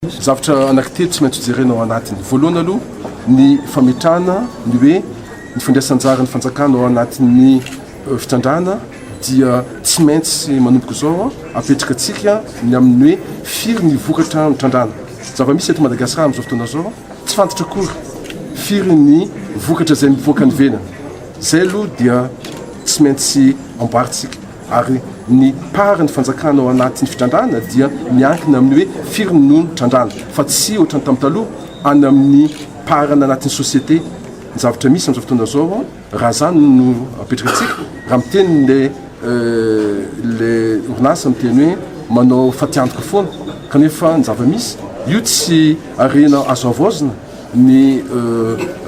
Zavatra anankitelo tsy maintsy jerenao anatiny. Voalohany aloha ny fametrahana ny hoe ny fandraisan-jara ny fanjakana ao anatin'ny fitandrana dia tsy maintsy manomboka zao apetraka atsika ny amin'ny hoe firy ny vokatra mitrandrana. Zava-misy eto Madagasikara amin'izao fotoana zao tsy fantatra akory firy ny vokatra izay mivoaka ny venany. Zay aloha dia tsy maintsy amboaritsika ary ny parany fanjakana ao anatin'ny fitrandrana dia miankina amin'ny hoe firy no trandrana fa tsy ohatrany tamin'ny taloha any amin'ny parana anatin'ny société. Ny zavatra misy amin'izao fotoana zao raha zany no apetrakatsika raha miteny le orinasa miteny hoe manao fatiantoka foana kanefa ny zava-misy io tsy arena azo avozina ny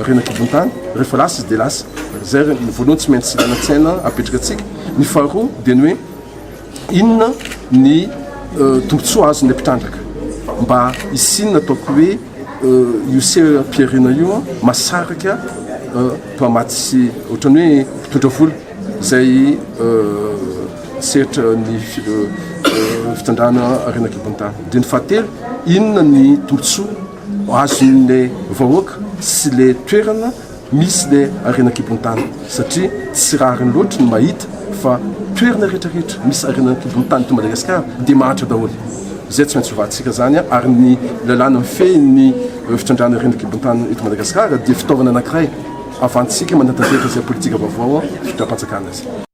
renan-kibontany rehefa lasa izy dia lasa. Zay ny voalohany tsy maintsy ilana-tsaina apetrakatsika. Ny faharoa dia ny hoe inona ny tombontsoa azon'ilay mpitandraka mba isinona ataoko hoe io seram-piarena io masaraka mpamaty sy ohatrany hoe mpitondra vola zay seritra ny fitandrana renan-kibontany. Dia ny fahatelo inona ny tombontsoa azon'ilay vahoaka sy le toerana misy le arenan-kibontany satria tsy rariny loatra ny mahita fa toerana rehetrarehetra misy arenan-kibontany to Madagasikara dia mahatra daholo. Zay tsy maintsy hovatsika zany ary ny lalàna mifehy ny fitrandrana arenan-kibontany eto Madagasikara dia fitaovana anankiray ahafahantsika manatanteraka izay politika vaovao fitram-panjakana azy.